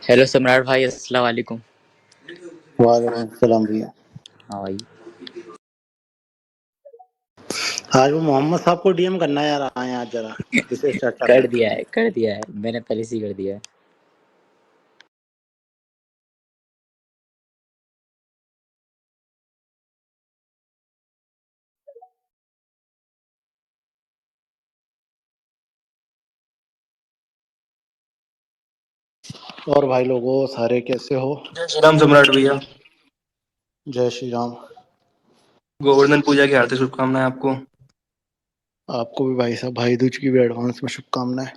Hello सम्राट भाई, अस्सलाम वालेकुम। वालेकुम सलाम भैया। हाँ भाई। आज वो मोहम्मद साहब को डीएम करना है यार, आए आज जरा विशेष चर्चा कर करते दिया हैं। है, कर दिया है, मैंने पहले से ही कर दिया है। और भाई लोगों सारे कैसे हो? जय श्री राम सम्राट भैया। जय श्री राम। गोवर्धन पूजा की हार्दिक शुभकामनाएं आपको। आपको भी भाई साहब, भाई दूज की भी एडवांस में शुभकामनाएं।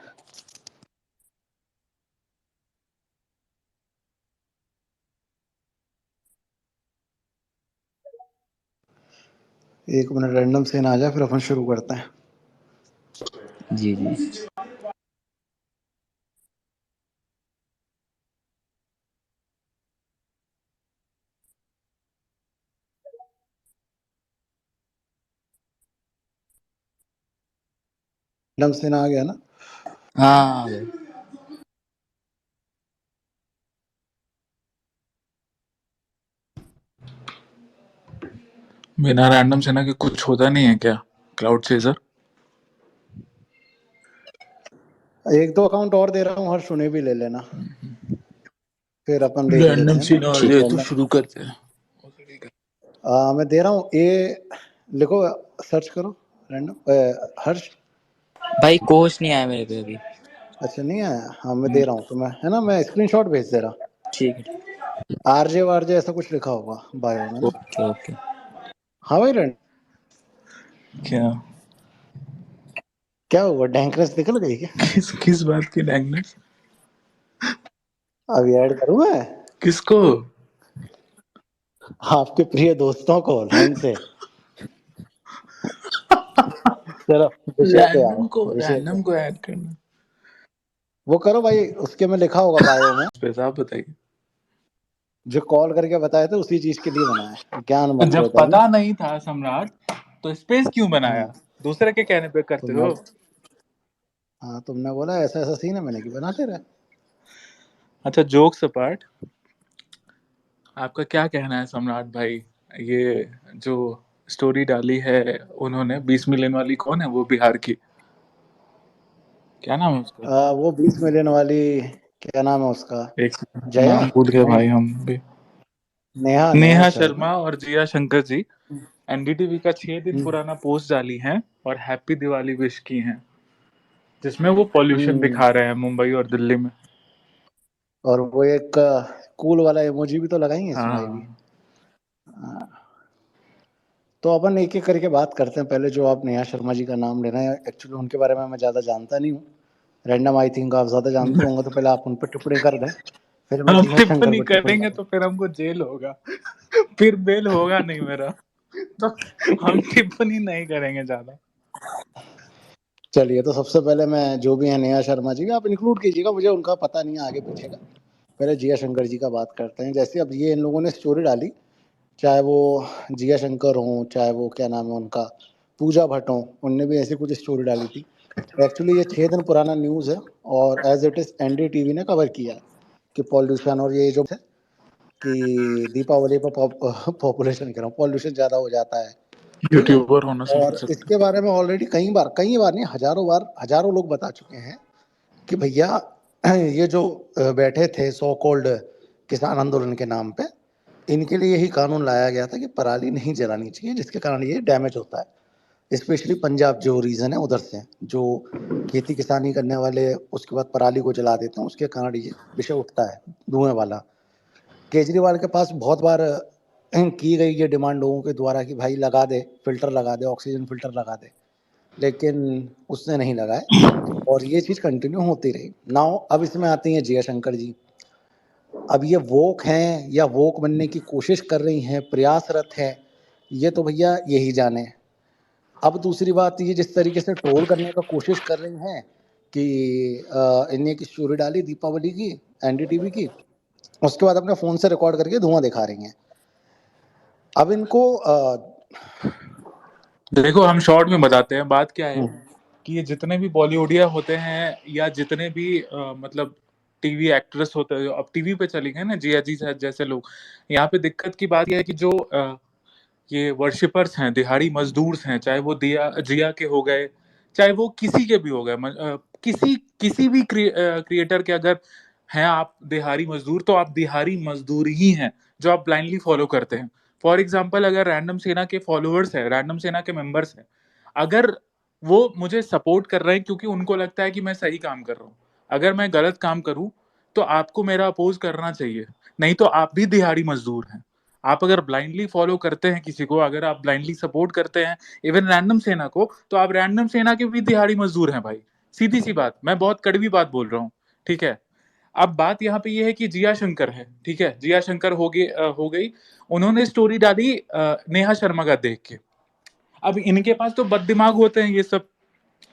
एक मिनट रैंडम से ना आ जाए, फिर अपन शुरू करते हैं। जी जी। रैंडम से ना आ गया ना? हाँ भाई। बिना रैंडम सेना के कुछ होता नहीं है क्या क्लाउड चेजर? एक दो अकाउंट और दे रहा हूँ, हर्ष उन्हें भी ले लेना, फिर अपन देख लेते रैंडम हैं ना। सेना आ ठीक जाए है। तो शुरू करते हैं। मैं दे रहा हूँ, ए लिखो, सर्च करो रैंडम। हर्ष भाई कोच नहीं आया मेरे पे अभी। अच्छा नहीं आया? हाँ मैं दे रहा हूँ तुम्हें, है ना, मैं स्क्रीनशॉट भेज दे रहा। ठीक है। आरजे वारजे ऐसा कुछ लिखा होगा बायो में ना। Okay okay. हाँ भाई रैंडम क्या? क्या हुआ, डैंकनेस निकल गई क्या? किस बात की डैंगनेस? अभी ऐड करूँ मैं किसको? आपके प्रिय दोस्तों को लाइन से। चलो विषय पे आओ, विषय पे। रैंडम को ऐड करना। वो करो भाई, उसके में लिखा होगा बायो में। उस पे आप बताइए। जो कॉल करके बताए थे उसी चीज के लिए बनाया है, ज्ञान तो मत जब देता है ना। पता नहीं था सम्राट तो स्पेस क्यों बनाया? दूसरे के कहने पे करते तुमने हो। हाँ तुमने बोला ऐसा ऐसा सीन है, मैंने की बनाते रहे। अच्छा, जोक्स अपार्ट, आपका क्या कहना है सम्राट भाई? ये जो स्टोरी डाली है उन्होंने 20 मिलियन वाली, कौन है वो बिहार की? क्या नाम है उसका? वो 20 मिलियन वाली, क्या नाम है उसका? एक जया? नाम भूल गए नहीं, भाई हम भी। नेहा नेहा नेहा शर्मा। शर्मा और जिया शंकर जी एनडीटीवी का 6 दिन हम्म, पुराना पोस्ट डाली हैं और हैप्पी दिवाली विश की हैं, जिसमें वो पॉल्यूशन हम्म। दिखा रहे हैं मुंबई और दिल्ली में। और वो एक कूल वाला इमोजी भी तो लगाएंगे इसमें भी। हाँ। तो अपन एक एक करके बात करते हैं। पहले जो आप नेहा शर्मा जी का नाम ले रहे हैं, एक्चुअली उनके बारे में मैं ज़्यादा जानता नहीं हूँ। रैंडम आई थिंक आप ज़्यादा जानते होंगे, तो पहले आप उन पर टिप्पणी कर दें, फिर मैं हम जिया शंकर टिप्पणी पर टिप्पणी करेंगे करूँ। तो फिर हमको जेल होगा, फिर बेल होगा नहीं मेरा। तो हम टिप्पणी नहीं करेंगे ज्यादा। चलिए, तो सबसे पहले मैं जो भी है नेहा शर्मा जी, आप इंक्लूड कीजिएगा, मुझे उनका पता नहीं है आगे पीछे का। पहले जिया शंकर जी का बात करते हैं। जैसे अब ये इन लोगों ने स्टोरी डाली, चाहे वो जिया शंकर हों, चाहे वो क्या नाम है उनका, पूजा भट्ट हों, उनने भी ऐसी कुछ स्टोरी डाली थी। एक्चुअली ये 6 दिन पुराना न्यूज़ है, और एज इट इज़ एनडीटीवी ने कवर किया है कि पॉल्यूशन और ये जो है कि दीपावली पर पॉपुलेशन कह रहा हूँ, पॉल्यूशन ज़्यादा हो जाता है। ठीक है। यूट्यूबर होने से बच और सकते इसके बारे में ऑलरेडी कई बार नहीं, हजारों लोग बता चुके हैं कि भैया ये जो बैठे थे सो कॉल्ड किसान आंदोलन के नाम पे, इनके लिए यही कानून लाया गया था कि पराली नहीं जलानी चाहिए, जिसके कारण ये डैमेज होता है। स्पेशली पंजाब जो रीजन है उधर से, जो खेती किसानी करने वाले उसके बाद पराली को जला देते हैं, उसके कारण ये विषय उठता है धुएं वाला। केजरीवाल के पास बहुत बार की गई ये डिमांड लोगों के द्वारा कि भाई लगा दे, फिल्टर लगा दे, ऑक्सीजन फिल्टर लगा दे, लेकिन उसने नहीं लगाए, और ये चीज़ कंटिन्यू होती रही। नाउ अब इसमें आती हैं जिया शंकर जी। अब ये वोक हैं या वोक बनने की कोशिश कर रही हैं, प्रयासरत हैं, ये तो भैया यही जाने। अब दूसरी बात, ये जिस तरीके से ट्रोल करने का कोशिश कर रही हैं कि इनने एक स्टोरी डाली दीपावली की एनडीटीवी की, उसके बाद अपने फ़ोन से रिकॉर्ड करके धुआं दिखा रही हैं। अब इनको देखो, हम शॉर्ट में बताते हैं। बात क्या है कि ये जितने भी बॉलीवुडिया होते हैं या जितने भी मतलब टीवी एक्ट्रेस होते हैं, अब टीवी पे चली गए ना, जिया जी जैसे लोग। यहाँ पे दिक्कत की बात यह है कि जो ये वर्शिपर्स हैं, दिहाड़ी मजदूर हैं, चाहे वो जिया के हो गए, चाहे वो किसी के भी हो गए, किसी भी क्रिएटर के अगर हैं आप दिहाड़ी मजदूर, तो आप दिहाड़ी मजदूर ही हैं जो आप ब्लाइंडली फॉलो करते हैं। फॉर एग्जाम्पल, अगर रैंडम सेना के फॉलोअर्स है, रैंडम सेना के मेंबर्स हैं, अगर वो मुझे सपोर्ट कर रहे हैं क्योंकि उनको लगता है कि मैं सही काम कर रहा हूँ, अगर मैं गलत काम करूं तो आपको मेरा अपोज करना चाहिए, नहीं तो आप भी दिहाड़ी मजदूर हैं। आप अगर ब्लाइंडली फॉलो करते हैं किसी को, अगर आप ब्लाइंडली सपोर्ट करते हैं इवन रैंडम सेना को, तो आप रैंडम सेना के भी दिहाड़ी मजदूर हैं भाई। सीधी सी बात, मैं बहुत कड़वी बात बोल रहा हूँ, ठीक है। अब बात यहाँ पे ये है कि जिया शंकर है, ठीक है, जिया शंकर हो गई, उन्होंने स्टोरी डाली नेहा शर्मा का देख के। अब इनके पास तो बद दिमाग होते हैं ये सब,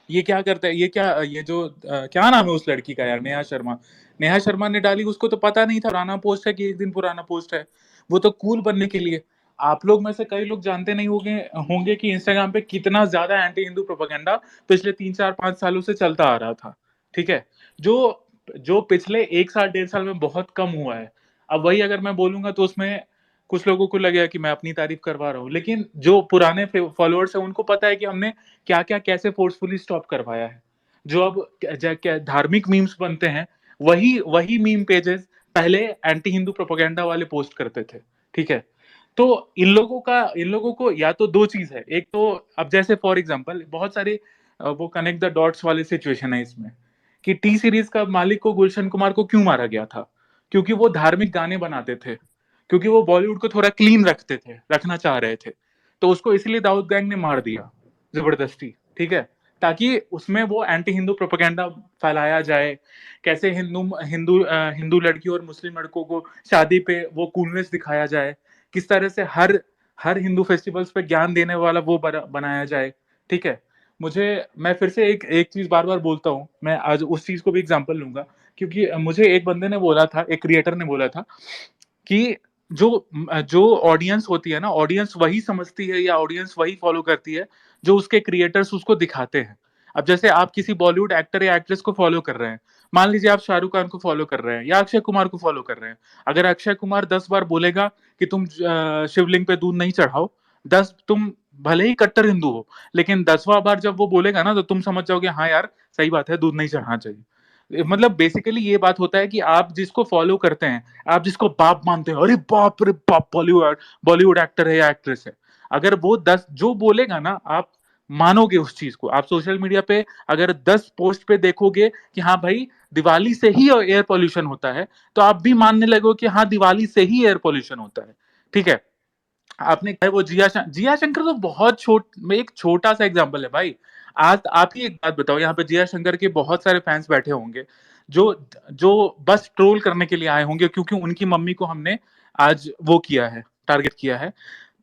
ये क्या करते हैं, ये जो क्या नाम है उस लड़की का यार, नेहा शर्मा। नेहा शर्मा ने डाली, उसको तो पता नहीं था पुराना पोस्ट है कि एक दिन पुराना पोस्ट है, वो तो कूल बनने के लिए। आप लोग में से कई लोग जानते नहीं होंगे कि इंस्टाग्राम पे कितना ज्यादा एंटी हिंदू प्रोपेगेंडा पिछले 3 4 5 सालों से चलता आ रहा था, ठीक है, जो जो पिछले 1 साल 1.5 साल में बहुत कम हुआ है। अब वही अगर मैं बोलूंगा तो उसमें कुछ लोगों को लगेगा कि मैं अपनी तारीफ करवा रहा हूँ, लेकिन जो पुराने फॉलोअर्स हैं उनको पता है कि हमने क्या क्या कैसे फोर्सफुली स्टॉप करवाया है। जो अब क्या धार्मिक मीम्स बनते हैं, वही वही मीम पेजेस पहले एंटी हिंदू प्रोपेगेंडा वाले पोस्ट करते थे, ठीक है। तो इन लोगों को या तो दो चीज है, एक तो अब जैसे फॉर एग्जांपल बहुत सारे वो कनेक्ट द डॉट्स वाले सिचुएशन है इसमें, कि टी सीरीज का मालिक को, गुलशन कुमार को क्यों मारा गया था? क्योंकि वो धार्मिक गाने बनाते थे, क्योंकि वो बॉलीवुड को थोड़ा क्लीन रखना चाह रहे थे, तो उसको इसलिए दाऊद गैंग ने मार दिया जबरदस्ती, ठीक है, ताकि उसमें वो एंटी हिंदू प्रोपेगेंडा फैलाया जाए, कैसे हिंदू लड़की और मुस्लिम लड़कों को शादी पे वो कूलनेस दिखाया जाए, किस तरह से हर हर हिंदू फेस्टिवल्स पे ज्ञान देने वाला वो बनाया जाए, ठीक है। मैं फिर से एक चीज बार बार बोलता हूँ, मैं आज उस चीज को भी एग्जांपल लूंगा, क्योंकि मुझे एक बंदे ने बोला था, एक क्रिएटर ने बोला था कि जो जो ऑडियंस होती है ना, ऑडियंस वही समझती है या ऑडियंस वही फॉलो करती है जो उसके क्रिएटर्स उसको दिखाते हैं। अब जैसे आप किसी बॉलीवुड एक्टर या एक्ट्रेस को फॉलो कर रहे हैं, मान लीजिए आप शाहरुख खान को फॉलो कर रहे हैं या अक्षय कुमार को फॉलो कर रहे हैं, अगर अक्षय कुमार 10 बार बोलेगा कि तुम शिवलिंग पे दूध नहीं चढ़ाओ, 10 तुम भले ही कट्टर हिंदू हो, लेकिन 10वां बार जब वो बोलेगा ना, तो तुम समझ जाओगे हाँ यार सही बात है, दूध नहीं चढ़ाना चाहिए। मतलब बेसिकली ये बात होता है कि आप जिसको फॉलो करते हैं, आप जिसको बाप मानते हैं, अरे बाप रे बाप बॉलीवुड एक्टर है या एक्ट्रेस है, अगर वो 10 जो बोलेगा ना, आप मानोगे उस चीज को। आप सोशल मीडिया पे अगर 10 पोस्ट पे देखोगे कि हाँ भाई दिवाली से ही एयर पोल्यूशन होता है, तो आप भी मानने लगोगे कि हाँ दिवाली से ही एयर पोल्यूशन होता है, ठीक है। आपने कहा वो जिया शंकर तो एक छोटा सा एग्जांपल है भाई। आज आप ही एक बात बताओ, यहाँ पे जिया शंकर के बहुत सारे फैंस बैठे होंगे जो जो बस ट्रोल करने के लिए आए होंगे, क्योंकि उनकी मम्मी को हमने आज वो किया है, टारगेट किया है।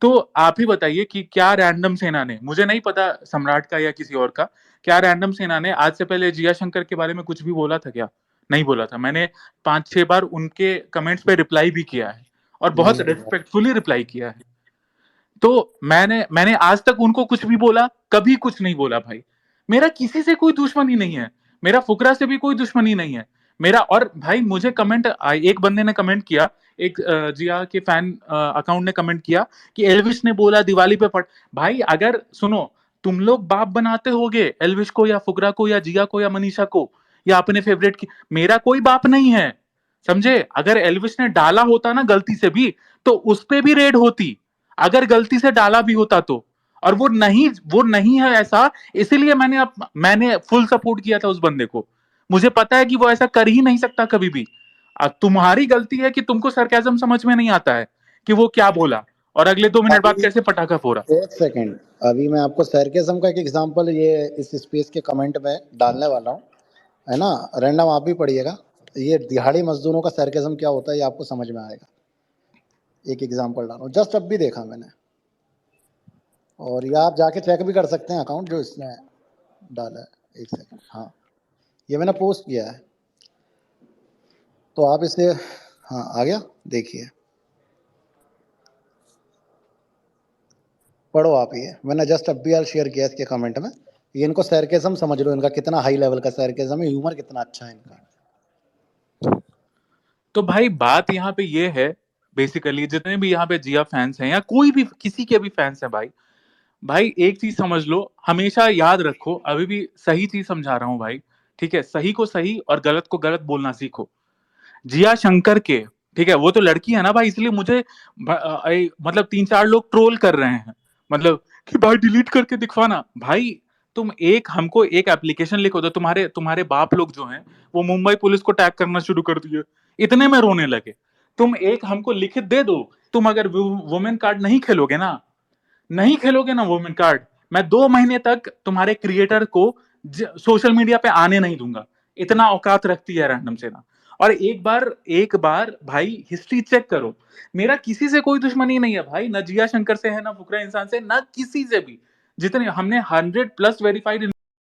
तो आप ही बताइए कि क्या रैंडम सेना ने, मुझे नहीं पता सम्राट का या किसी और का, क्या रैंडम सेना ने आज से पहले जिया शंकर के बारे में कुछ भी बोला था क्या? नहीं बोला था। मैंने 5 6 बार उनके कमेंट्स पे रिप्लाई भी किया है, और बहुत नहीं रिस्पेक्टफुली रिप्लाई किया है। तो मैंने आज तक उनको कुछ भी बोला? कभी कुछ नहीं बोला भाई। मेरा किसी से कोई दुश्मनी नहीं है, मेरा फुकरा से भी कोई दुश्मनी नहीं है मेरा। और भाई मुझे एक बंदे ने कमेंट किया, एक जिया के फैन अकाउंट ने कमेंट किया कि एल्विश ने बोला दिवाली पे फट। भाई अगर सुनो, तुम लोग बाप बनाते होगे एल्विश को या फुकरा को या जिया को या मनीषा को या अपने फेवरेट की, मेरा कोई बाप नहीं है, समझे। अगर एल्विश ने डाला होता ना गलती से भी, तो उस पे भी रेड होती, अगर गलती से डाला भी होता तो। और वो नहीं है ऐसा, इसीलिए मैंने फुल सपोर्ट किया था उस बंदे को। मुझे पता है कि वो ऐसा कर ही नहीं सकता कभी भी। तुम्हारी गलती है कि तुमको सरकाज़म समझ में नहीं आता है कि वो क्या बोला, और अगले 2 मिनट बाद अभी कैसे पटाखा फोड़ा। एक सेकंड, अभी मैं आपको सरकेज़म का एक एग्जांपल ये इस स्पेस के कमेंट में डालने वाला हूँ, है ना। रैंडम आप भी पढ़िएगा, ये दिहाड़ी मजदूरों का सरकेज़म क्या होता है ये आपको समझ में आएगा। एक एग्जांपल डालो, जस्ट अब भी देखा मैंने, और ये आप जाके चेक भी कर सकते हैं अकाउंट जो इसने डाला है। एक सेकंड, हाँ ये मैंने पोस्ट किया है, तो आप इसे, हाँ आ गया, देखिए पढ़ो आप। ये मैंने जस्ट अब भी शेयर किया इसके कमेंट में। ये इनको सरकेज़म समझ लो, इनका कितना हाई लेवल का सरकेज़म है, ह्यूमर कितना अच्छा है इनका। तो भाई बात यहाँ पे ये है, बेसिकली जितने भी यहाँ पे जिया फैंस हैं या कोई भी किसी के भी फैंस हैं भाई, भाई एक चीज समझ लो, हमेशा याद रखो, अभी भी सही चीज समझा रहा हूँ भाई, ठीक है, सही को सही और गलत को गलत बोलना सीखो। जिया शंकर के, ठीक है, वो तो लड़की है ना भाई, इसलिए मुझे मतलब 3-4 लोग ट्रोल कर रहे हैं, मतलब कि भाई डिलीट करके दिखवाना। भाई तुम एक हमको एक एप्लीकेशन लिखो, तो तुम्हारे तुम्हारे बाप लोग जो हैं वो मुंबई पुलिस को टैग करना शुरू कर दिए, इतने में रोने लगे। तुम एक हमको लिखित दे दो, तुम अगर वुमेन कार्ड नहीं खेलोगे ना, नहीं खेलोगे ना वुमेन कार्ड, मैं 2 महीने तक तुम्हारे क्रिएटर को सोशल मीडिया पे आने नहीं दूंगा। इतना औकात रखती है रैंडम सेना। और एक बार भाई हिस्ट्री चेक करो, मेरा किसी से कोई दुश्मनी नहीं है भाई, ना जिया शंकर से है, ना फुकरा इंसान से, ना किसी से भी। जितने हमने 100+ वेरीफाइड